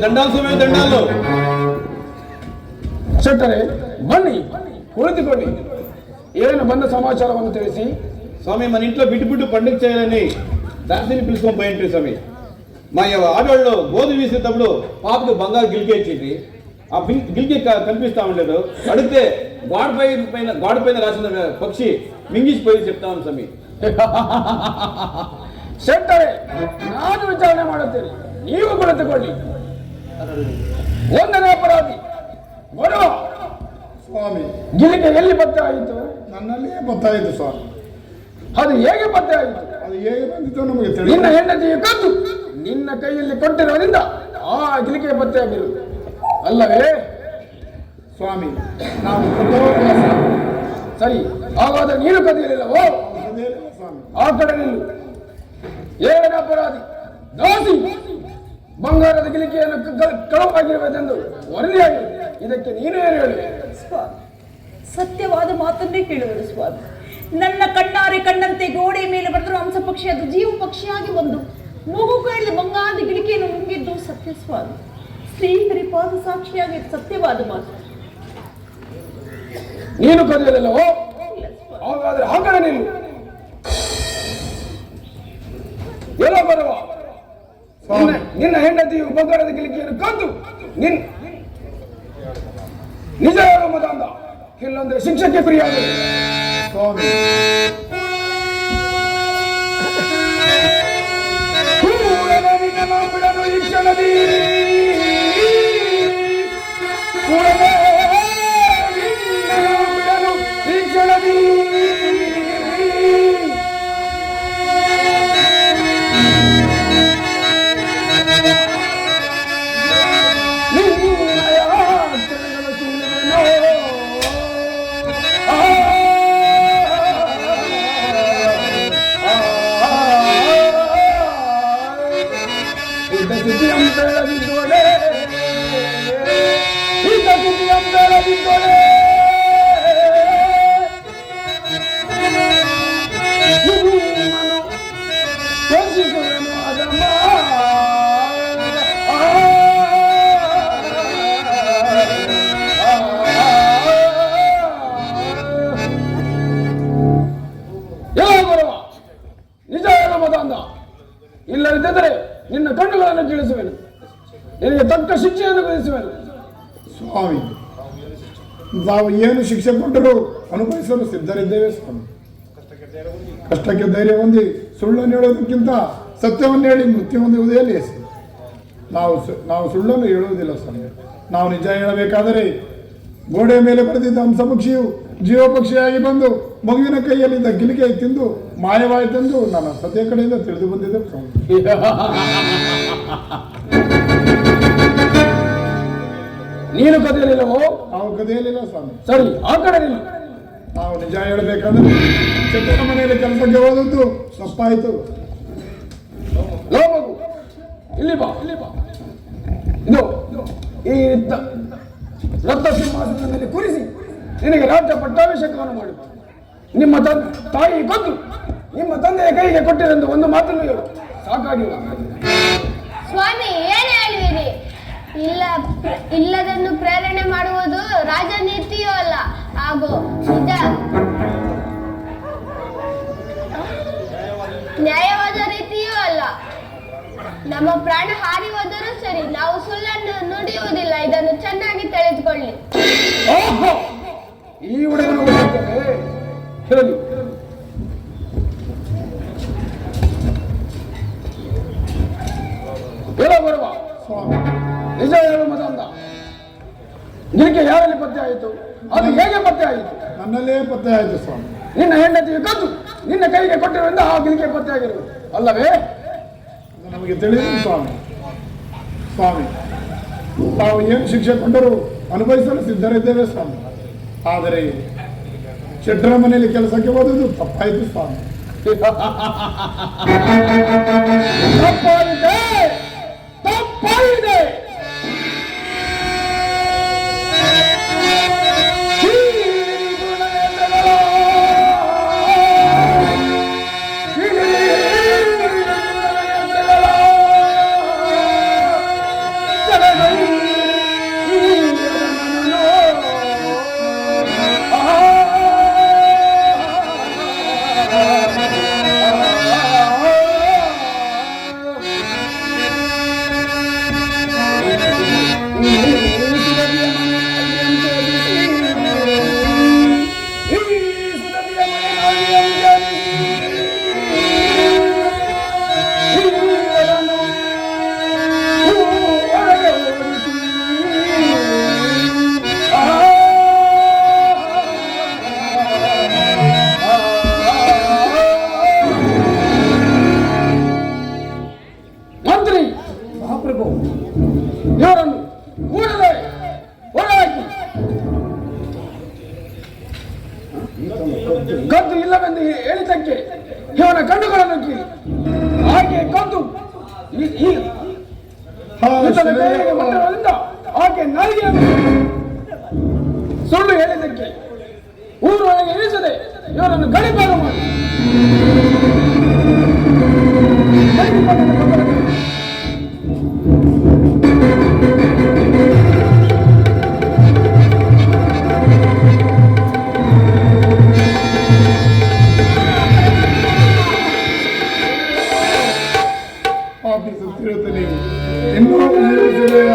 ದಂಡಾಲು ಸಮಯ ದಂಡಾಲು. ಶೆಟ್ಟರೆ ಬನ್ನಿ, ಕುಳಿತುಕೊಳ್ಳಿ. ಏನು ಬಂದ ಸಮಾಚಾರವನ್ನು ತಿಳಿಸಿ. స్వామి మన ఇంట్లో బిడ్డు పండుగ చేయాలని దాసిని పిలుచుకొని పోయింట్రీ స్వామి. మా ఆడవాళ్ళు గోధుమ వేసేటప్పుడు పాపకు బంగారు గిలికే ఇచ్చింది. ఆ గిలికే కనిపిస్తా ఉండలేదు. అడిగితే గోడ పైన రాసిన పక్షి మింగిసిపోయి చెప్తాను స్వామి. ಶೆಟ್ಟರೆ ನಾನು ವಿಚಾರಣೆ ಮಾಡುತ್ತೇನೆ, ನೀವು ಕುಳಿತುಕೊಳ್ಳಿ. ಒಂದನೇ ಅಪರಾಧಿ ಬರುವ ಸ್ವಾಮಿ, ಗಿಲಿಕೆ ಎಲ್ಲಿ ಪತ್ತೆ ಆಯಿತು? ನನ್ನಲ್ಲಿಯೇ ಗೊತ್ತಾಯಿತು ಸ್ವಾಮಿ. ಅದು ಹೇಗೆ ಪತ್ತೆ ಆಯಿತು? ಅದು ಹೇಗೆ ಬಂದಿತ್ತು ನಮಗೆ ತಿಳಿದು. ನಿನ್ನ ಹೆಂಡತಿಯ ಕದ್ದು ನಿನ್ನ ಕೈಯಲ್ಲಿ ಕೊಟ್ಟಿರೋದ್ರಿಂದ ಆ ಗಿಲಿಕೆ ಪತ್ತೆ ಆಗಿರುವುದು ಅಲ್ಲವೇ ಸ್ವಾಮಿ? ನಾವು ಕೊಟ್ಟವರಲ್ಲ ಸ್ವಾಮಿ. ಸರಿ, ಹಾಗಾದ್ರೆ ನೀನು ಕದಿಯಲಿಲ್ಲವೋ? ಅದೇನಿಲ್ಲ ಸ್ವಾಮಿ. ಆ ಕಡೆ ನಿಲ್ಲು. ಏಳನೇ ಅಪರಾಧಿ ದಾಸಿ ಬಂಗಾರದ ಗಿಲಿಕೆಯನ್ನು ಕಳವಾಗಿರುವುದೆಂದು ವರದಿಯಾಗಿದೆ. ಇದಕ್ಕೆ ನೀನು ಏನು ಹೇಳುವೆ? ಸ್ವಾಮಿ, ಸತ್ಯವಾದ ಮಾತನ್ನೇ ಕೇಳುವರು ಸ್ವಾಮಿ. ನನ್ನ ಕಣ್ಣಾರೆ ಕಣ್ಣಂತೆ ಗೋಡೆ ಮೇಲೆ ಬರೆದರೂ ಹಂಸ ಪಕ್ಷಿ ಅದು ಜೀವ ಪಕ್ಷಿಯಾಗಿ ಒಂದು ಮಗು ಕೈಯಲ್ಲಿ ಬಂಗಾರದ ಗಿಳಿಕೆಯನ್ನು ನುಂಗಿದ್ದು ಸತ್ಯ ಸ್ವಾಮಿ. ಶ್ರೀಹರಿಪಾದ ಸಾಕ್ಷಿಯಾಗಿ ಸತ್ಯವಾದ ಮಾತು. ನೀನು ಕದಿಯಲಿಲ್ಲವೋ? ಹಾಗಾದ್ರೆ ಆ ಕಡೆ ನಿಲ್ಲು. ಎಲ್ಲ ಬರುವ ನಿನ್ನ ಹೆಂಡತಿಯು ಬಂಗಾರದ ಗಿಲಿಕೆಯನ್ನು ಕದ್ದು ನಿಜ ಹೇಳೋ ಮದಾಂಧ, ಇಲ್ಲಂದ್ರೆ ಶಿಕ್ಷಕ್ಕೆ ಪ್ರಿಯಾಗುವುದು. ಸ್ವಾಮಿ, ಬಿಡಲು ಈ ಕ್ಷಣದಿ ಬಿಡಲು ಈ ಕ್ಷಣದಿ ನಿಜ ಹೇಳ ಮದಾಂಧ, ಇಲ್ಲದಿದ್ದರೆ ನಿನ್ನ ಕಣ್ಣುಗಳನ್ನು ಕೀಳಿಸುವೆನು, ನಿನಗೆ ತಕ್ಕ ಶಿಕ್ಷೆಯನ್ನು ವಿಧಿಸುವೆನು. ಸ್ವಾಮಿ, ನಾವು ಏನು ಶಿಕ್ಷೆ ಕೊಟ್ಟರೂ ಅನುಭವಿಸಲು ಸಿದ್ಧರಿದ್ದೇವೆ ಸ್ವಾಮಿ. ಕಷ್ಟಕ್ಕೆ ಧೈರ್ಯ ಹೊಂದಿ ಸುಳ್ಳನ್ನು ಹೇಳೋದಕ್ಕಿಂತ ಸತ್ಯವನ್ನು ಹೇಳಿ ಮೃತ್ಯು ಹೊಂದುವುದೇ ಲೇಸಿ. ನಾವು ಸುಳ್ಳನ್ನು ಹೇಳುವುದಿಲ್ಲ ಸ್ವಾಮಿ. ನಾವು ನಿಜ ಹೇಳಬೇಕಾದರೆ ಗೋಡೆಯ ಮೇಲೆ ಬರೆದಿದ್ದ ಹಂಸ ಪಕ್ಷಿಯು ಜೀವ ಪಕ್ಷಿಯಾಗಿ ಬಂದು ಮಗುವಿನ ಕೈಯಲ್ಲಿದ್ದ ಗಿಲಿಕೆ ತಿಂದು ಮಾಯವಾಯಿತೆಂದು ನನ್ನ ಸತ್ಯ ಕಡೆಯಿಂದ ತಿಳಿದು ಬಂದಿದ್ದೆ ಸ್ವಾಮಿ. ನೀನು ಕದಿಯಲಿಲ್ಲವೋ? ನಾವು ಕದಿಯಲಿಲ್ಲ ಸ್ವಾಮಿ. ಸರಿ, ಆ ಕಡೆ ನಿಲ್ಲು. ನಾವು ನಿಜ ಹೇಳಬೇಕಾದ್ರೆ ಶೆಟ್ಟರ ಮನೆಯಲ್ಲಿ ಕೆಲಸಕ್ಕೆ ಹೋದದ್ದು ತಪ್ಪಾಯಿತು. ಲೋ ಮಗು, ಇಲ್ಲಿ ಬಾ. ಇದು ಈ ರಕ್ತ ಸಿಂಹಾಸನದ ಮೇಲೆ ಕೂರಿಸಿ ನಿನಗೆ ರಾಜ್ಯ ಪಟ್ಟಾಭಿಷೇಕವನ್ನು ಮಾಡಿ ನಿಮ್ಮ ತಾಯಿ ಕೊಂದು ನಿಮ್ಮ ತಂದೆಯ ಕೈಗೆ ಕೊಟ್ಟಿರೆಂದು ಒಂದು ಮಾತನ್ನು ಹೇಳು. ಸಾಕಾಗಿಲ್ಲ ಸ್ವಾಮಿ, ಏನು ಹೇಳಿದಿರಿ? ಇಲ್ಲದನ್ನು ಪ್ರೇರಣೆ ಮಾಡುವುದು ರಾಜನೀತಿಯೂ ಅಲ್ಲ, ಹಾಗೂ ನ್ಯಾಯವಾದ ರೀತಿಯೂ ಅಲ್ಲ. ನಮ್ಮ ಪ್ರಾಣ ಹಾರಿ ಹೋದರೂ ಸರಿ, ನಾವು ಸುಳ್ಳನ್ನು ನುಡಿಯುವುದಿಲ್ಲ. ಇದನ್ನು ಚೆನ್ನಾಗಿ ತಿಳಿದುಕೊಳ್ಳಿ. ಈ ಹುಡುಗನು ಹೇಳಿ. ಹೇಳ ಬರುವ ನಿಜ ಹೇಳು ಮದಾಂಧ, ಗಿಲಿಕೆ ಯಾರಲ್ಲಿ ಪತ್ತೆ ಆಯಿತು? ಅದು ಹೇಗೆ ಪತ್ತೆ ಆಯಿತು? ನನ್ನಲ್ಲೇ ಪತ್ತೆ ಆಯಿತು ಸ್ವಾಮಿ. ನಿನ್ನ ಹೆಂಡತಿಯು ಕದ್ದು ನಿನ್ನ ಕೈಗೆ ಕೊಟ್ಟಿರುವುದರಿಂದ ಆ ಗಿಲಿಕೆ ಪತ್ತೆ ಆಗಿರುವುದು ಅಲ್ಲವೇ? ನಮಗೆ ತಿಳಿದಿದೆ ಸ್ವಾಮಿ. ನಾವು ಏನು ಶಿಕ್ಷೆ ಕೊಟ್ಟರೂ ಅನುಭವಿಸಲು ಸಿದ್ಧರಿದ್ದೇವೆ ಸ್ವಾಮಿ. ಆದರೆ ಶೆಟ್ಟರ ಮನೆಯಲ್ಲಿ ಕೆಲಸಕ್ಕೆ ಹೋದದ್ದು ತಪ್ಪಾಯಿತು ಸ್ವಾಮಿ. ತಪ್ಪಾಗಿದೆ. ಈತನ ಕೈಗೆ ಬಂದಿರೋದ್ರಿಂದ ಆಕೆ ನಾಯಿಗೆ ಸುಳ್ಳು ಹೇಳಿದ್ದಕ್ಕೆ ಊರೊಳಗೆ ಇರಿಸದೆ ಇವರನ್ನು ಗಡಿಪಾರು ಮಾಡಿ ತಿರುತ್ತಲೇ ಇನ್ನೂ ಜೀವಿಸಿದೆಯ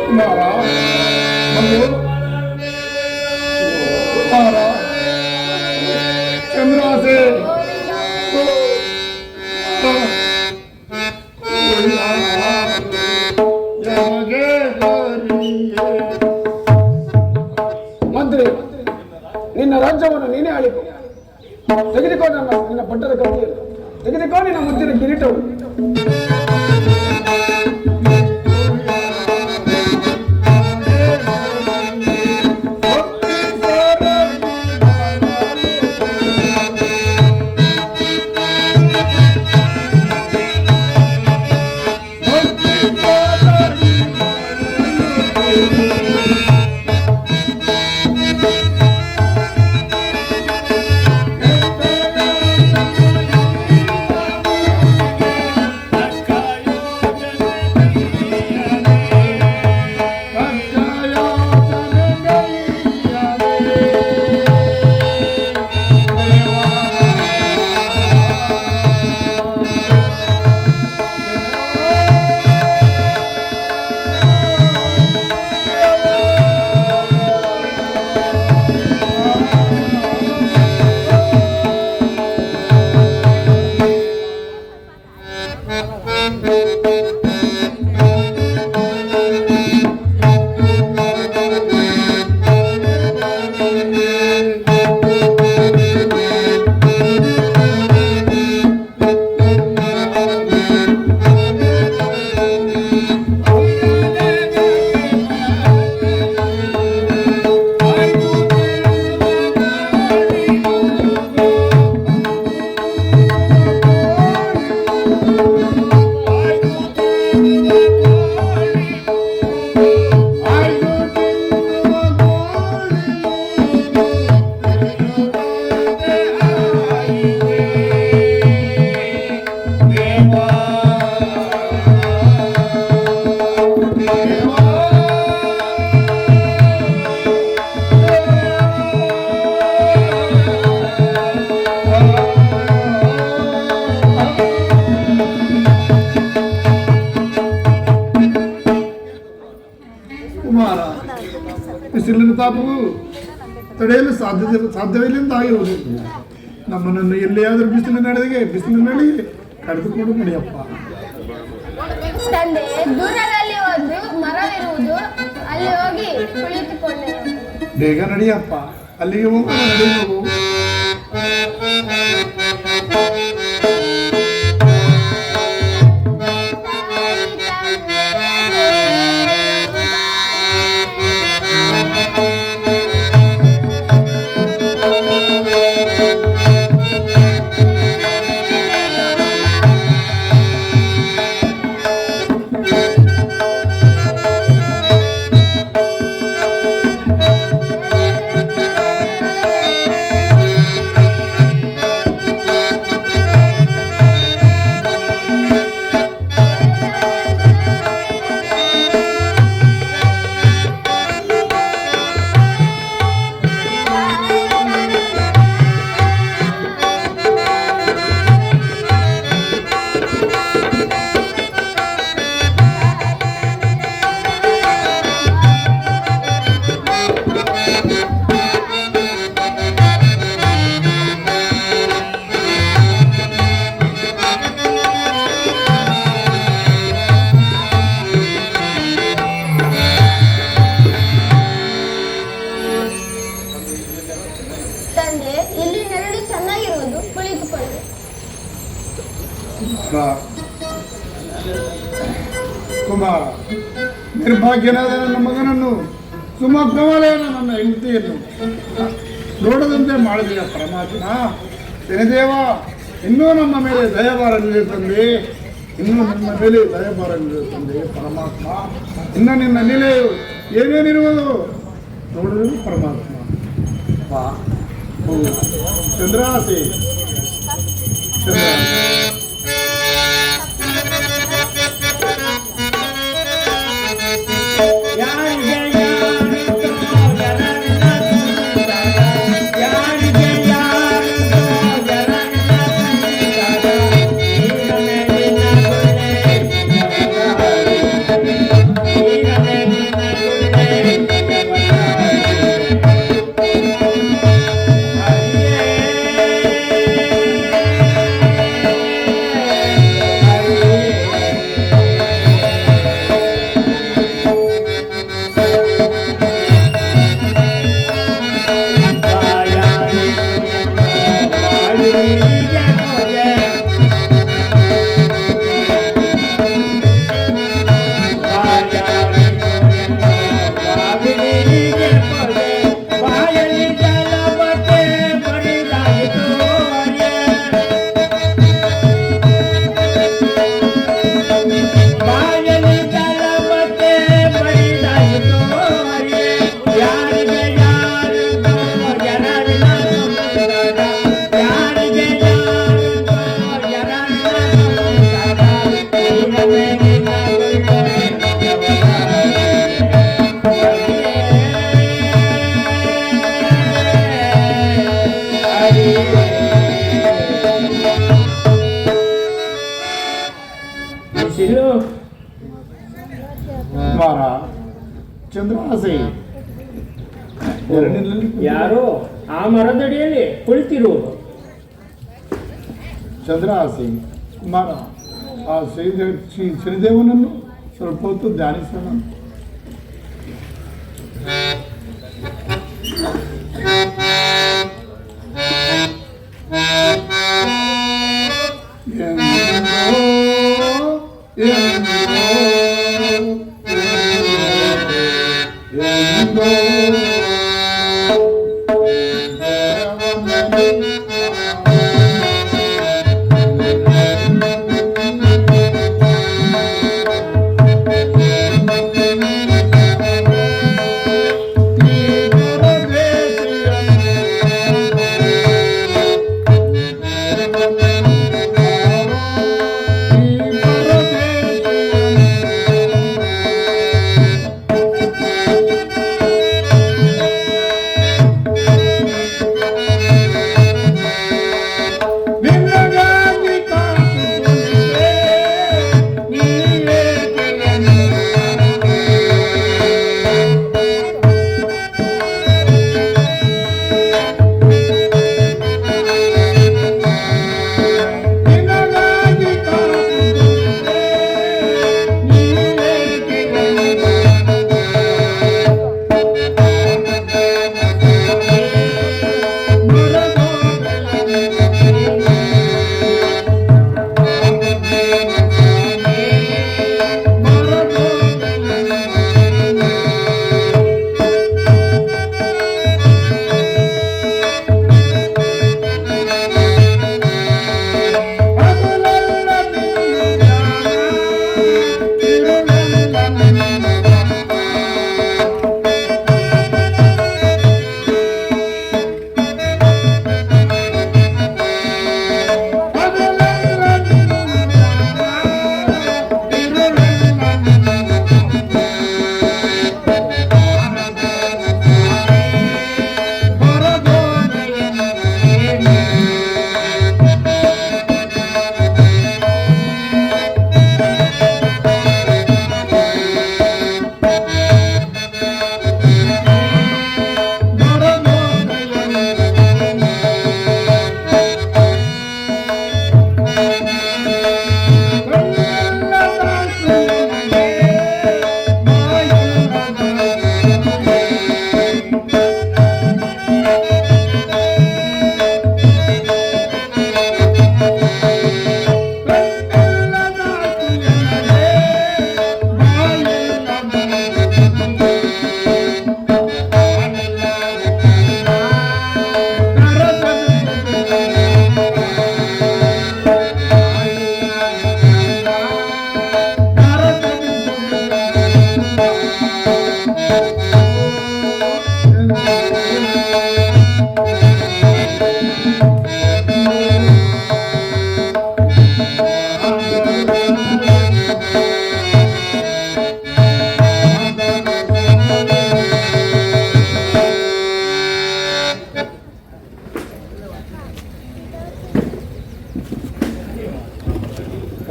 ಕುಮಾರ ಮಗು ಕುಮಾರ ಚಂದ್ರಾಸೆ ಮಂತ್ರಿ, ನಿನ್ನ ರಾಜ್ಯವನ್ನು ನೀನೇ ಆಳಿಕೊ. ತೆಗೆದುಕೋ ನಿನ್ನ ಪಟ್ಟದ ಕತ್ತಿಯನ್ನು, ತೆಗೆದುಕೋ ನಿನ್ನ ಮುದ್ದಿನ ಕಿರೀಟವು. ಕುಮಾರ, ಬಿಸಿಲಿನ ತಾಪವು ತಡೆಯಲು ಸಾಧ್ಯವಿಲ್ಲದಾಗಿರುವುದು. ನಮ್ಮನನ್ನು ಎಲ್ಲಿಯಾದರೂ ಬಿಸಿಲಿನಲ್ಲಿ ಕರೆದುಕೊಂಡು ನಡೆಯಪ್ಪ. ತಂದೆ, ದೂರದಲ್ಲಿ ಒಂದು ಮರವಿರುವುದು, ಅಲ್ಲಿ ಹೋಗಿ ಕುಳಿತುಕೊಂಡೆ. ಬೇಗ ನಡೆಯಪ್ಪ, ಅಲ್ಲಿಗೆ ಹೋಗೋಣ. ನಡೆಯುವು. ಕುಮಾರ, ನಿರ್ಭಾಗ್ಯನಾದ ನನ್ನ ಮಗನನ್ನು, ಸುಮಗ್ನವಾಳೆಯನ್ನು ನನ್ನ ಹೆಂಡತಿಯನ್ನು ನೋಡದಂತೆ ಮಾಡಿದೆಯ ಪರಮಾತ್ಮ. ಶನಿದೇವ, ಇನ್ನೂ ನಮ್ಮ ಮೇಲೆ ದಯಭಾರ ತಂದೆ, ಇನ್ನೂ ನಿಮ್ಮ ಮೇಲೆ ದಯಭಾರ ತಂದೆ ಪರಮಾತ್ಮ. ಇನ್ನು ನಿನ್ನ ಲೀಲೆಯು ಏನೇನಿರುವುದು ನೋಡಲು ಪರಮಾತ್ಮ. ಬಾ ಚಂದ್ರಾಸೆ ಕುಮಾರ ಚಂದ್ರಾಸೆ ಯಾರೋ ಆ ಮರದಡಿಯಲ್ಲಿ ಕುಳಿತಿರುವುದು. ಚಂದ್ರಾಸೆ ಕುಮಾರ, ಆ ಶ್ರೀದೇವನನ್ನು ಸ್ವಲ್ಪ ಹೊತ್ತು ಧ್ಯಾನಿಸೋಣ.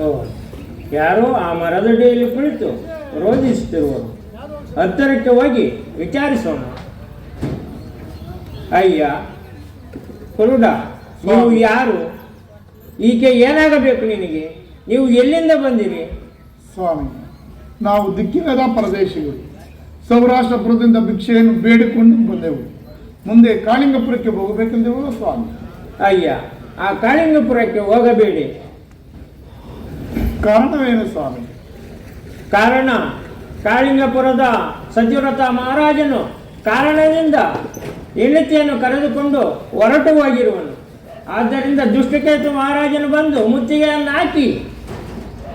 ಓ, ಯಾರೋ ಆ ಮರದಡಿಯಲ್ಲಿ ಕುಳಿತು ರೋಧಿಸುತ್ತಿರುವರು. ಹತ್ತಿರಕ್ಕೆ ಹೋಗಿ ವಿಚಾರಿಸೋಣ. ಅಯ್ಯ ಕುರುಡ, ನೀವು ಯಾರು? ಈಕೆ ಏನಾಗಬೇಕು ನಿನಗೆ? ನೀವು ಎಲ್ಲಿಂದ ಬಂದಿರಿ? ಸ್ವಾಮಿ, ನಾವು ದಿಕ್ಕಿಲ್ಲದ ಪರದೇಶಿಗಳು. ಸೌರಾಷ್ಟ್ರಪುರದಿಂದ ಭಿಕ್ಷೆಯನ್ನು ಬೇಡಿಕೊಂಡು ಬಂದೆವು. ಮುಂದೆ ಕಾಳಿಂಗಪುರಕ್ಕೆ ಹೋಗಬೇಕೆಂದೆವು ಸ್ವಾಮಿ. ಅಯ್ಯ, ಆ ಕಾಳಿಂಗಪುರಕ್ಕೆ ಹೋಗಬೇಡಿ. ಕಾರಣವೇನು ಸ್ವಾಮಿ? ಕಾರಣ, ಕಾಳಿಂಗಪುರದ ಸತ್ಯವ್ರತ ಮಹಾರಾಜನು ಕಾರಣದಿಂದ ಹೆಂಡತಿಯನ್ನು ಕರೆದುಕೊಂಡು ಹೊರಟು ಹೋಗಿರುವನು. ಆದ್ದರಿಂದ ದುಷ್ಟಕೇತು ಮಹಾರಾಜನು ಬಂದು ಮುತ್ತಿಗೆಯನ್ನು ಹಾಕಿ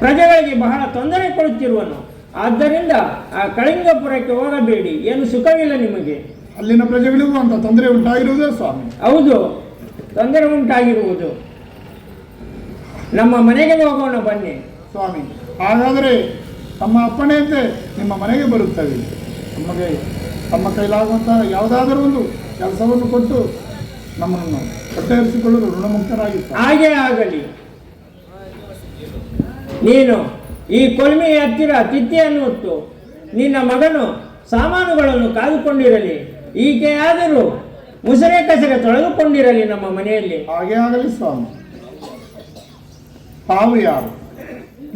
ಪ್ರಜೆಗಳಿಗೆ ಬಹಳ ತೊಂದರೆ ಕೊಡುತ್ತಿರುವನು. ಆದ್ದರಿಂದ ಆ ಕಳಿಂಗಪುರಕ್ಕೆ ಹೋಗಬೇಡಿ, ಏನು ಸುಖವಿಲ್ಲ ನಿಮಗೆ. ಅಲ್ಲಿನ ಪ್ರಜೆಗಳಿಗೂ ಅಂತ ತೊಂದರೆ ಉಂಟಾಗಿರುವುದೇ ಸ್ವಾಮಿ? ಹೌದು, ತೊಂದರೆ ಉಂಟಾಗಿರುವುದು. ನಮ್ಮ ಮನೆಗೆ ಹೋಗೋಣ ಬನ್ನಿ. ಸ್ವಾಮಿ, ಹಾಗಾದರೆ ತಮ್ಮ ಅಪ್ಪಣೆಯಂತೆ ನಿಮ್ಮ ಮನೆಗೆ ಬರುತ್ತವೆ. ನಮಗೆ ತಮ್ಮ ಕೈಲಾಗುವಂತಹ ಯಾವುದಾದರೂ ಒಂದು ಕೆಲಸವನ್ನು ಕೊಟ್ಟು ನಮ್ಮನ್ನು ಹೊಟ್ಟೆಹರಿಸಿಕೊಳ್ಳಲು ಋಣಮುಕ್ತರಾಗಿರ್ತಾರೆ. ಹಾಗೇ ಆಗಲಿ. ನೀನು ಈ ಕೊಲ್ಮೆಯ ಹತ್ತಿರ ತಿಥಿಯನ್ನು ಹೊತ್ತು ನಿನ್ನ ಮಗನು ಸಾಮಾನುಗಳನ್ನು ಕಾದುಕೊಂಡಿರಲಿ. ಈಕೆಯಾದರೂ ಮುಸರೆ ಕಸರೆ ತೊಳೆದುಕೊಂಡಿರಲಿ ನಮ್ಮ ಮನೆಯಲ್ಲಿ. ಹಾಗೆ ಆಗಲಿ ಸ್ವಾಮಿ. ತಾವು ಯಾರು?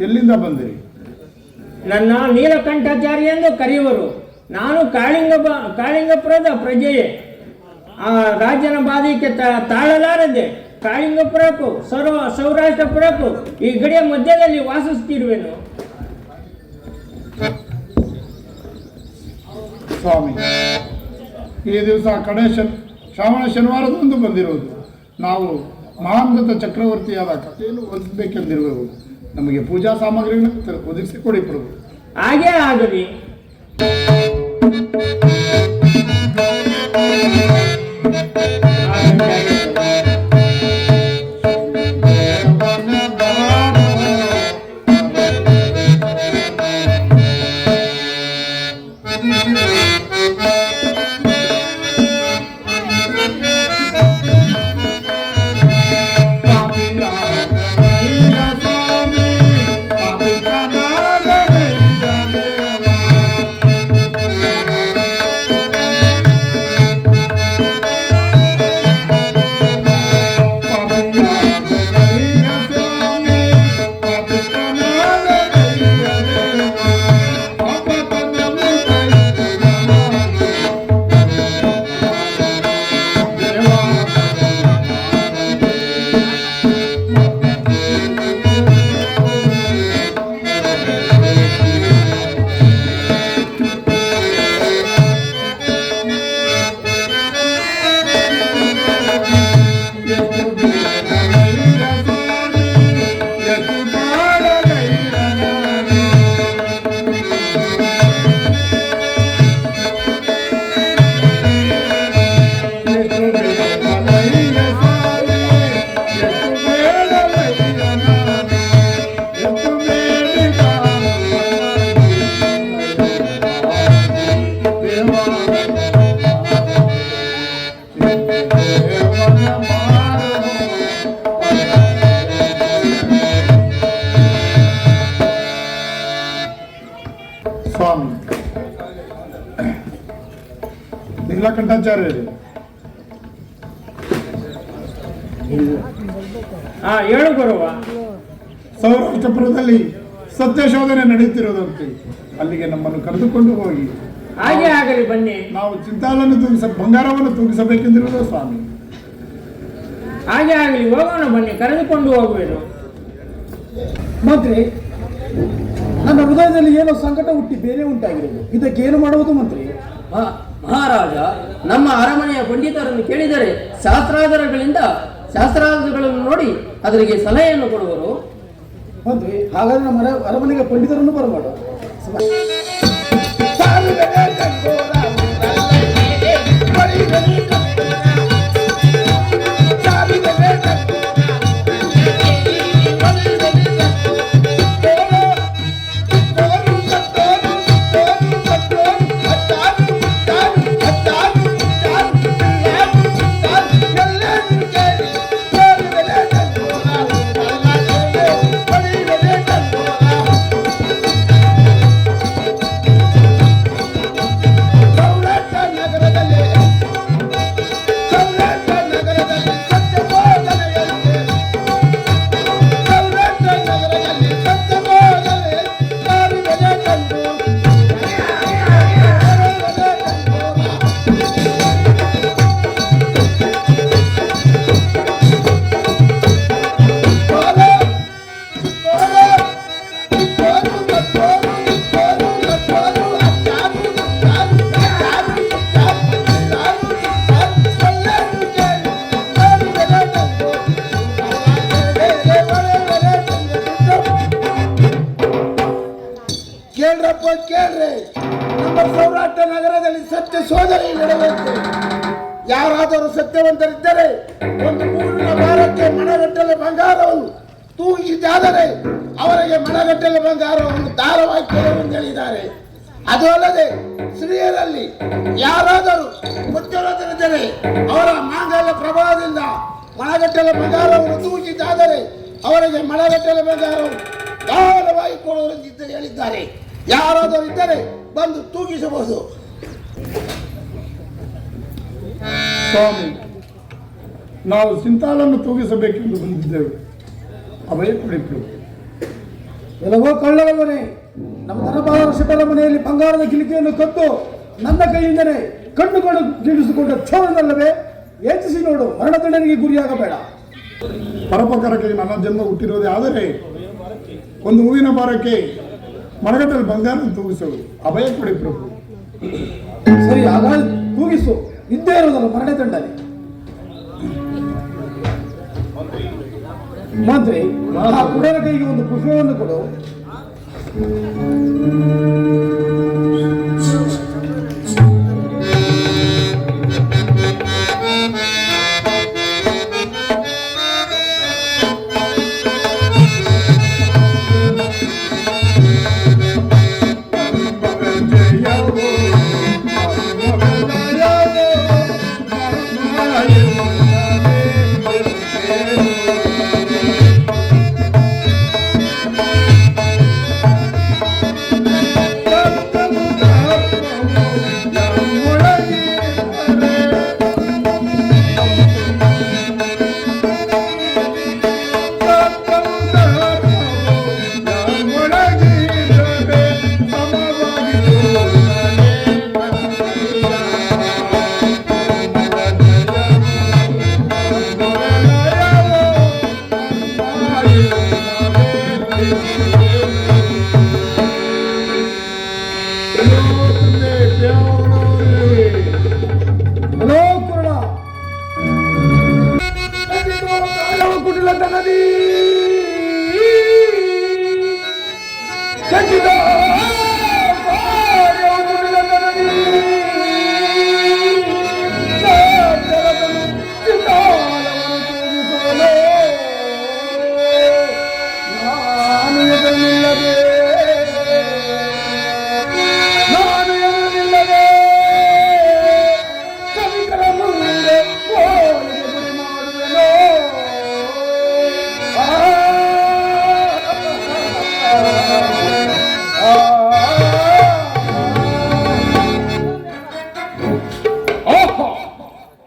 ಎಲ್ಲಿಂದ ಬಂದಿರಿ? ನನ್ನ ನೀಲಕಂಠಾಚಾರಿ ಎಂದು ಕರೆಯುವರು. ನಾನು ಕಾಳಿಂಗಪುರದ ಪ್ರಜೆಯೇ. ಆ ರಾಜನ ಬಾಧೆಗೆ ತಾಳಲಾರದೆ ಕಾಳಿಂಗಪುರಕ್ಕೂ ಸೌರಾಷ್ಟ್ರಪುರಕ್ಕೂ ಈ ಗಡಿಯ ಮಧ್ಯದಲ್ಲಿ ವಾಸಿಸುತ್ತಿರುವೆನು. ಸ್ವಾಮಿ, ಈ ದಿವಸ ಕಡೆ ಶ್ರಾವಣ ಶನಿವಾರದಂದು ಬಂದಿರುವುದು. ನಾವು ಮಹಾಂಗತ ಚಕ್ರವರ್ತಿಯಾದ ಕಥೆಯನ್ನು ಓದಿಸಬೇಕೆಂದಿರುವೆವು. ನಮಗೆ ಪೂಜಾ ಸಾಮಗ್ರಿಗಳನ್ನು ಒದಗಿಸಿಕೊಡಿ ಪ್ರಭು. ಹಾಗೇ ಆಗಲಿ. ಸ್ವಾಮಿ, ನೀಲಕಂಠಾಚಾರ್ಯರು, ಹೇಳು ಬರುವ. ಸೌರಾಷ್ಟ್ರಪುರದಲ್ಲಿ ಸತ್ಯಶೋಧನೆ ನಡೆಯುತ್ತಿರುವುದಂತೆ. ಅಲ್ಲಿಗೆ ನಮ್ಮನ್ನು ಕರೆದುಕೊಂಡು ಹೋಗಿ ಹಾಗೆ ಆಗಲಿ ಬನ್ನಿ. ನಾವು ಚಿಂತಾಲನ್ನು ಬಂಗಾರವನ್ನು ತೂಗಿಸಬೇಕೆಂದಿರುವುದು ಸ್ವಾಮಿ. ಹಾಗೆ ಆಗಲಿ, ಹೋಗೋಣ ಬನ್ನಿ, ಕರೆದುಕೊಂಡು ಹೋಗುವೆನು. ಮಂತ್ರಿ, ನನ್ನ ಹೃದಯದಲ್ಲಿ ಏನೋ ಸಂಕಟ ಹುಟ್ಟಿ ಬೇರೆ ಉಂಟಾಗಿರುವುದು. ಇದಕ್ಕೆ ಏನು ಮಾಡುವುದು ಮಂತ್ರಿ? ಮಹಾರಾಜ, ನಮ್ಮ ಅರಮನೆಯ ಪಂಡಿತರನ್ನು ಕೇಳಿದರೆ ಶಾಸ್ತ್ರಾಧಾರಗಳನ್ನು ನೋಡಿ ಅದರಿಗೆ ಸಲಹೆಯನ್ನು ಕೊಡುವರು. ಮಂತ್ರಿ, ಹಾಗಾದ್ರೆ ನಮ್ಮ ಅರಮನೆಗೆ ಪಂಡಿತರನ್ನು ಬರಮಾಡು. ಆದರೆ ನಡೆಯುತ್ತೆ. ಯಾರಾದರೂ ಸತ್ಯವಂತರಿದ್ದರೆ ಒಂದು ಊರಿನ ಭಾರಕ್ಕೆ ಮಣಗಟ್ಟಲೆ ಬಂಗಾರವನ್ನು ತೂಗಿಸಿದಾದರೆ ಅವರಿಗೆ ಮಣಗಟ್ಟಲೆ ಬಂಗಾರವನ್ನು ದಾರವಾಗಿ ಕೊಡುವಂತ ಹೇಳಿದ್ದಾರೆ. ಅದು ಅಲ್ಲದೆ ಸ್ತ್ರೀಯರಲ್ಲಿ ಯಾರಾದರೂ ಮುಚ್ಚುತ್ತಿದ್ದರೆ ಅವರ ಮಾಂಗಲ್ಯ ಪ್ರಭಾವದಿಂದ ಮಣಗಟ್ಟಲೆ ಬಂಗಾರವನ್ನು ತೂಗಿಸಿದಾದರೆ ಅವರಿಗೆ ಮಣಗಟ್ಟಲೆ ಬಂಗಾರವು ದಾರವಾಗಿ ಕೊಡುವಂತ ಹೇಳಿದ್ದಾರೆ. ಯಾರಾದರೂ ಇದ್ದರೆ ಬಂದು ತೂಗಿಸಬಹುದು. ಸ್ವಾಮಿ, ನಾವು ಸಿಂತಾಲನ್ನು ತೂಗಿಸಬೇಕೆಂದು ಬಂದಿದ್ದೇವೆ. ಅಭಯ ಕೊಡಿ ಪ್ರಭು. ಎಲ್ಲವೋ ಕಳ್ಳರವನೇ, ನಮ್ಮ ದನಪಾಲರ ಶೆಟ್ಟರ ಮನೆಯಲ್ಲಿ ಬಂಗಾರದ ಕಿಲಿಕೆಯನ್ನು ಕದ್ದು ನನ್ನ ಕೈಯಿಂದಲೇ ಕಣ್ಣುಗಳು ಗಿಡಿಸಿಕೊಂಡ ಚೋರನಲ್ಲವೇ? ಯೋಚಿಸಿ ನೋಡು, ಮರಣದಂಡನೆಗೆ ಗುರಿಯಾಗಬೇಡ. ಪರೋಪಕಾರಕ್ಕೆ ನನ್ನ ಜನ್ಮ ಹುಟ್ಟಿರೋದೇ ಆದರೆ ಒಂದು ಹೂವಿನ ಭಾರಕ್ಕೆ ಮಣಗಟ್ಟಲ್ಲಿ ಬಂಗಾರ ತೂಗಿಸೋದು. ಅಭಯ ಕೊಡಿ ಪ್ರಭು. ಸರಿ, ಹಾಗಾಗಿ ತೂಗಿಸು. ಇದ್ದೇ ಇರೋದಲ್ಲ ಮರಣದಂಡನೆ. ಮಂತ್ರಿ, ಆ ಕುಡರ ಕೈಗೆ ಒಂದು ಪುಷ್ಪವನ್ನು ಕೊಡು.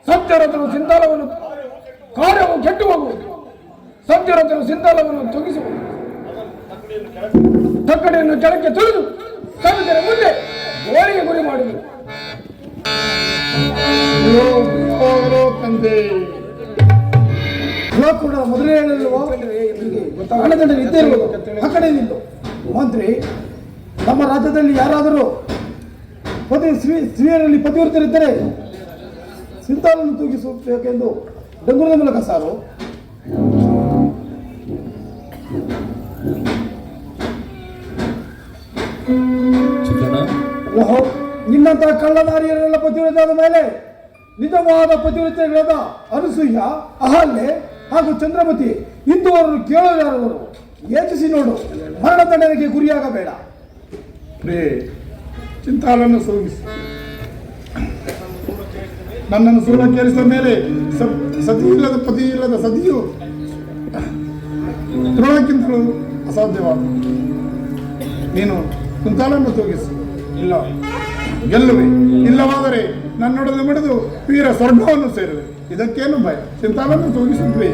ಸತ್ಯರಥನು ಸಿಂತಾಲವನ್ನು ಕಾರ್ಯವು ಕೆಟ್ಟು ಹೋಗುವುದು. ಸತ್ಯರಥನು ಸಿಂತಾಲವನ್ನು ತೊಗಿಸುವುದು. ತಕ್ಕಡಿಯನ್ನು ಕೆಳಕ್ಕೆ ತುಳಿದು ಸಭಿಕರ ಮುಂದೆ ಗೋರಿಗೆ ಗುರಿ ಮಾಡುವುದು. ತಂದೆ ಕೂಡ ಮೊದಲೇ ಹೇಳಲ್ವೋ, ಹಣದಂಡ ಇದ್ದೇ ಇರುವುದು. ಆ ಕಡೆ ನಿಂತು ಮಂತ್ರಿ, ನಮ್ಮ ರಾಜ್ಯದಲ್ಲಿ ಯಾರಾದರೂ ಸ್ತ್ರೀಯರಲ್ಲಿ ಪತಿವ್ರತರಿದ್ದರೆ ಸಿಂತಾಲನ್ನು ತೂಗಿಸಬೇಕೆಂದು ಡಂಗುರದ ಮೂಲಕ ಸಾರು. ಓಹೋ, ನಿನ್ನಂತಹ ಕಳ್ಳನಾರಿಯರೆಲ್ಲ ಪತಿವ್ರತಾದ ಮೇಲೆ ನಿಜವಾದ ಪತಿವ್ರತೆಗಳಾದ ಅನಸೂಯ, ಅಹಲ್ಯೆ ಹಾಗೂ ಚಂದ್ರಮತಿ ಇಂದುವರನ್ನು ಕೇಳೋರು. ಯೋಚಿಸಿ ನೋಡು, ಮರಣದಂಡನೆಗೆ ಗುರಿಯಾಗಬೇಡ. ಚಿಂತಾಲನ್ನು ಸೋಗಿಸಿ ನನ್ನನ್ನು ಸುಳ್ಳ ಕೇಳಿಸಿದ ಮೇಲೆ ಸತಿ ಇಲ್ಲದ ಪತಿ ಇಲ್ಲದ ಸತಿಯು ದ್ರೋಣಕ್ಕಿಂತಲೂ ಅಸಾಧ್ಯವಾದ. ನೀನು ಚಿಂತಾಲನ್ನು ತೂಗಿಸು. ಇಲ್ಲ ಗೆಲ್ಲುವೆ, ಇಲ್ಲವಾದರೆ ನನ್ನೊಡನೆ ಮಿಡಿದು ವೀರ ಸ್ವರ್ಗವನ್ನು ಸೇರುವೆ. ಇದಕ್ಕೇನು ಭಯ? ಚಿಂತಾಲನ್ನು ತೂಗಿಸುತ್ತವೆ.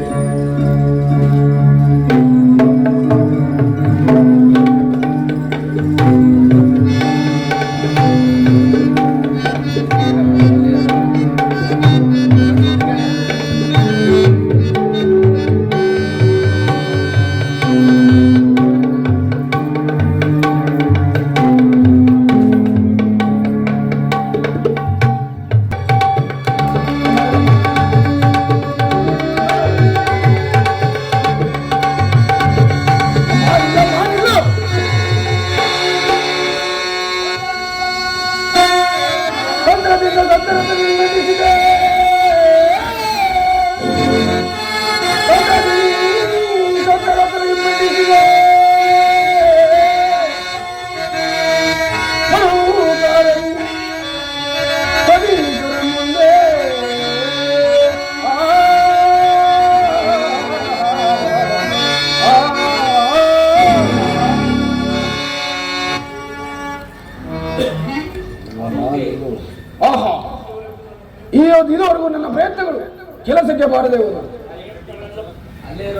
ಬಾರದೆ ಹೋದ,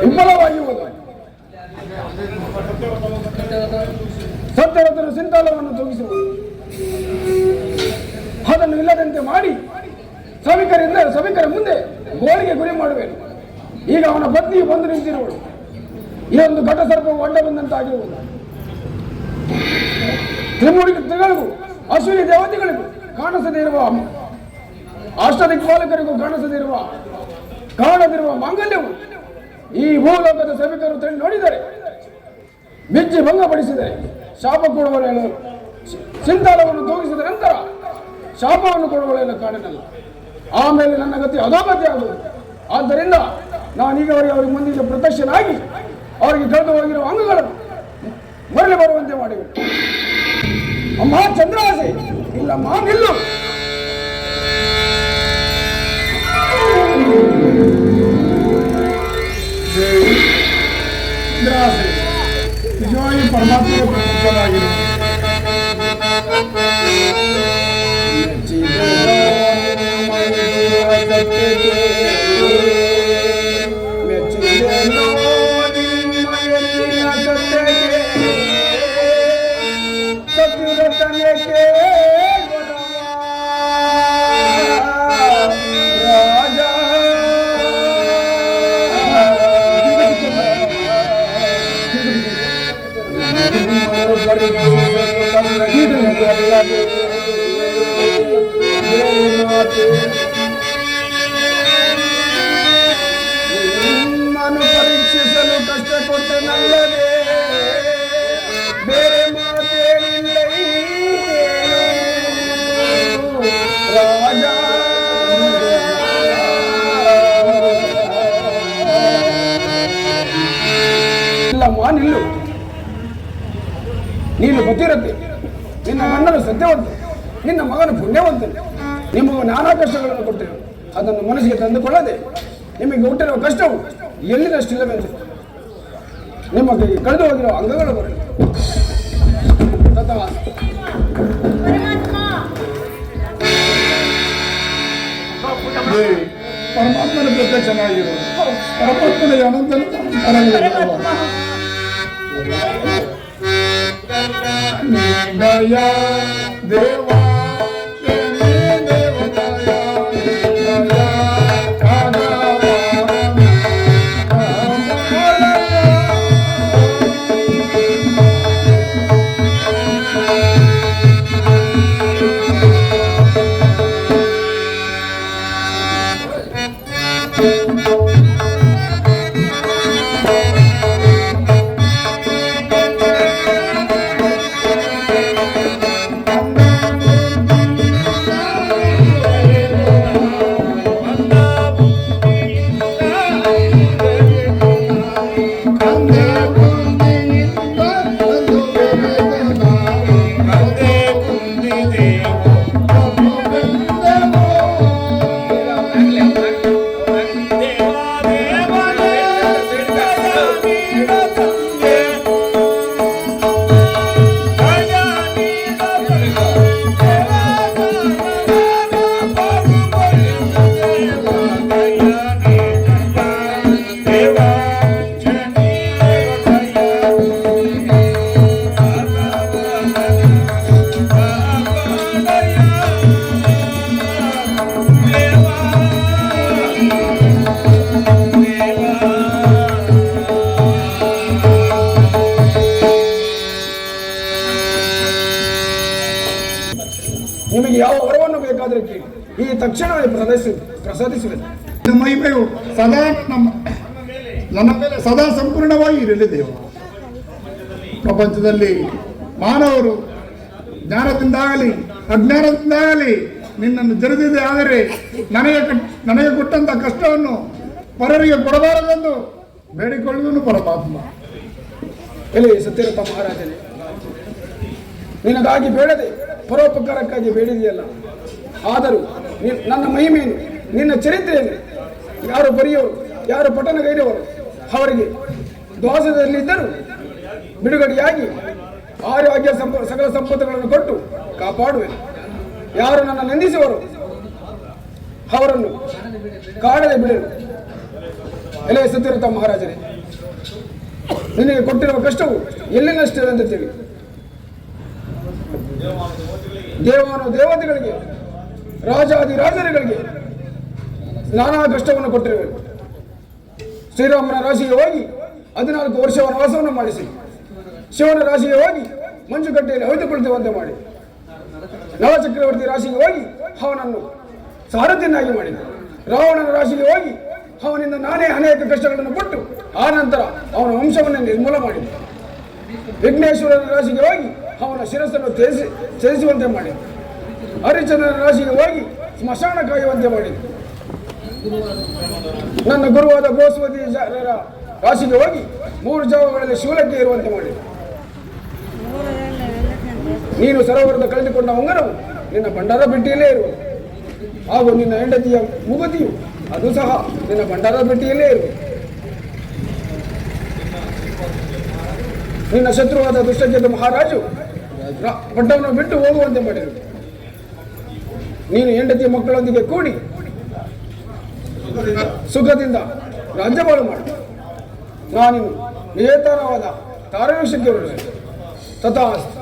ವಿಫಲವಾಗಿ ಹೋದ. ಸತ್ಯವಂತನ ಸಿಂತಾಲವನ್ನು ತೂಗಿಸುವುದು, ಅದನ್ನು ಇಲ್ಲದಂತೆ ಮಾಡಿ ಸಭಿಕರ ಮುಂದೆ ಗೋಳಿಗೆ ಗುರಿ ಮಾಡುವೆನು. ಈಗ ಅವನ ಪತ್ನಿಯು ಬಂದು ನಿಂತಿರುವಳು. ಈ ಒಂದು ಘಟ ಸರ್ಪವು ಅಡ್ಡ ಬಂದಂತಾಗಿರುವುದು. ತ್ರಿಮೂರ್ತಿಗಳಿಗೂ ಅಶ್ವಿನಿ ದೇವತೆಗಳಿಗೂ ಕಾಣಿಸದೇ ಇರುವ, ಅಷ್ಟದಿಕ್ಪಾಲಕರಿಗೂ ಕಾಣದಿರುವ ಮಾಂಗಲ್ಯವು ಈ ಭೂಲೋಕದ ಸಭಿಕರು ತಂದು ನೋಡಿದರೆ ಬಿಚ್ಚಿ ಭಂಗಪಡಿಸಿದರೆ ಶಾಪ ಕೊಡುವವರೆಲ್ಲ ಸಿಂತಾಲವನ್ನು ತೂಗಿಸಿದ ನಂತರ ಶಾಪವನ್ನು ಕೊಡುವವರೆಲ್ಲ ಕಾಣನಲ್ಲ. ಆಮೇಲೆ ನನ್ನ ಗತಿ ಅಧೋಗತಿ ಆಗುವುದು. ಆದ್ದರಿಂದ ನಾನೀಗವರೆಗೆ ಅವರಿಗೆ ಮುಂದಿನ ಪ್ರತ್ಯಕ್ಷನಾಗಿ ಅವರಿಗೆ ಕಳೆದು ಹೋಗಿರುವ ಅಂಗಗಳನ್ನು ಮರಳಿ ಬರುವಂತೆ ಮಾಡಿವೆ. ಅಮ್ಮ ಚಂದ್ರಾಸೆ, ಇಲ್ಲಮ್ಮ ನಿಲ್ಲು. ಚಂದ್ರಾಸೆ ನಿಜವಾಗಿ ಪರಮಾತ್ಮನ ಪ್ರತ್ಯಕ್ಷನಾಗಿದೆ. ನಿಮ್ಮನ್ನು ಪರೀಕ್ಷಿಸಲು ಕಷ್ಟ ಕೊಟ್ಟನಲ್ಲದೆ ಬೇರೆ ಮಾತೇನಿಲ್ಲ ರಾಜ. ಇಲ್ಲಮ್ಮ ನಿಲ್ಲು. ನೀನು ಗೊತ್ತಿರುತ್ತೆ, ನಿನ್ನ ಗಂಡನು ಸತ್ಯವಂತ, ನಿನ್ನ ಮಗನು ಪುಣ್ಯವಂತ. ನಿಮಗೆ ನಾನಾ ಕಷ್ಟಗಳನ್ನು ಕೊಟ್ಟಿರು, ಅದನ್ನು ಮನಸ್ಸಿಗೆ ತಂದುಕೊಳ್ಳದೆ ನಿಮಗೆ ಹುಟ್ಟಿರುವ ಕಷ್ಟವು ಎಲ್ಲಿನಷ್ಟಿಲ್ಲವೆಂದು ನಿಮ್ಮ ಕೈಗೆ ಕಳೆದು ಹೋಗಿರುವ ಅಂಗಗಳು ಬರಲಿ. ಪರಮಾತ್ಮನ ಪ್ರತ್ಯಕ್ಷನಾಗಿರು. ಪರಮಾತ್ಮನ ಅನಂತನ ದಯಾ ದೇವ ನಿಮಗೆ ಯಾವ ವರವನ್ನು ಬೇಕಾದರೆ ಕೇಳಿ, ಈ ತಕ್ಷಣವೇ ಪ್ರಸಾದಿಸುವೆ. ಮಹಿಮೆಯು ಸದಾ ನನ್ನ ಮೇಲೆ ಸದಾ ಸಂಪೂರ್ಣವಾಗಿ ಇರಲಿ ದೇವ. ಪ್ರಪಂಚದಲ್ಲಿ ಮಾನವರು ಜ್ಞಾನದಿಂದಾಗಲಿ ಅಜ್ಞಾನದಿಂದಾಗಲಿ ನಿನ್ನನ್ನು ಜರಿದಿದೆ. ಆದರೆ ನನಗೆ ಕೊಟ್ಟಂತ ಕಷ್ಟವನ್ನು ಪರರಿಗೆ ಕೊಡಬಾರದೆಂದು ಬೇಡಿಕೊಳ್ಳುವನು ಪರಮಾತ್ಮ. ಎಲೆ ಸತ್ಯರಥ ಮಹಾರಾಜನೇ, ನಿನಗಾಗಿ ಬೇಡದೆ ಪರೋಪಕಾರಕ್ಕಾಗಿ ಬೇಡಿದೆಯಲ್ಲ. ಆದರೂ ನನ್ನ ಮಹಿಮೆಯನ್ನು, ನಿನ್ನ ಚರಿತ್ರೆಯನ್ನು ಯಾರು ಬರೆಯೋರು, ಯಾರು ಪಠಣಗೈದವರು ಅವರಿಗೆ ದ್ವಾಸದಲ್ಲಿದ್ದರೂ ಬಿಡುಗಡೆಯಾಗಿ ಆರೋಗ್ಯ ಸಕಲ ಸಂಪತ್ತುಗಳನ್ನು ಕೊಟ್ಟು ಕಾಪಾಡುವೆ. ಯಾರು ನನ್ನ ನಿಂದಿಸುವರು ಅವರನ್ನು ಕಾಡದೆ ಬಿಡಲು. ಎಲೆ ಸತ್ಯರಥ ಮಹಾರಾಜರೇ, ನಿನಗೆ ಕೊಟ್ಟಿರುವ ಕಷ್ಟವು ಎಲ್ಲಿನಷ್ಟೇ ಅಂತ ತಿಳಿ. ದೇವಾನು ದೇವತೆಗಳಿಗೆ, ರಾಜಾದಿರಾಜರುಗಳಿಗೆ ನಾನಾ ಕಷ್ಟವನ್ನು ಕೊಟ್ಟಿರುವೆ. ಶ್ರೀರಾಮನ ರಾಶಿಗೆ ಹೋಗಿ 14 ವರ್ಷ ವನವಾಸವನ್ನು ಮಾಡಿಸಿ, ಶಿವನ ರಾಶಿಗೆ ಹೋಗಿ ಮಂಜುಗಡ್ಡೆಯಲ್ಲಿ ಹೊಯ್ದುಕೊಳ್ಳುವಂತೆ ಮಾಡಿ, ನವಚಕ್ರವರ್ತಿ ರಾಶಿಗೆ ಹೋಗಿ ಅವನನ್ನು ಸಾರಥಿಯನ್ನಾಗಿ ಮಾಡಿದ. ರಾವಣನ ರಾಶಿಗೆ ಹೋಗಿ ಅವನಿಂದ ನಾನೇ ಅನೇಕ ಕಷ್ಟಗಳನ್ನು ಕೊಟ್ಟು ಆ ನಂತರ ಅವನ ವಂಶವನ್ನು ನಿರ್ಮೂಲ ಮಾಡಿದ. ವಿಘ್ನೇಶ್ವರನ ರಾಶಿಗೆ ಹೋಗಿ ಅವನ ಶಿರಸ್ಸನ್ನು ತ್ಯಜಿಸುವಂತೆ ಮಾಡಿದ. ಹರಿಚಂದ್ರನ ರಾಶಿಗೆ ಹೋಗಿ ಸ್ಮಶಾನ ಕಾಯುವಂತೆ ಮಾಡಿದ. ನನ್ನ ಗುರುವಾದ ಗೋಸ್ವತಿ ರಾಶಿಗೆ ಹೋಗಿ 3 ಜಾವಗಳಲ್ಲಿ ಶೂಲಕ್ಕೆ ಇರುವಂತೆ ಮಾಡಿದ. ನೀನು ಸರೋವರದ ಕಳೆದುಕೊಂಡ ಉಂಗರವು ನಿನ್ನ ಭಂಡಾರ ಪೆಟ್ಟಿಯಲ್ಲೇ ಇರುವುದು, ಹಾಗೂ ನಿನ್ನ ಹೆಂಡತಿಯ ಮುಗುತಿಯು ಅದು ಸಹ ನಿನ್ನ ಭಂಡಾರ ಪೆಟ್ಟಿಯಲ್ಲೇ ಇರುವುದು. ನಿನ್ನ ಶತ್ರುವಾದ ದುಷ್ಟಕೇತು ಮಹಾರಾಜು ಪಟ್ಟವನ್ನು ಬಿಟ್ಟು ಹೋಗುವಂತೆ ಮಾಡಿದರು. ನೀನು ಹೆಂಡತಿಯ ಮಕ್ಕಳೊಂದಿಗೆ ಕೂಡಿ ಸುಖದಿಂದ ರಾಜ್ಯಪಾಲು ಮಾಡು. ನಾನಿನ್ನು ನಿಯತನವಾದ ತಾರವೃಕ್ಷಕ್ಕೆ ಹೊರಡುವೆ. ತಥಾಸ್ತು.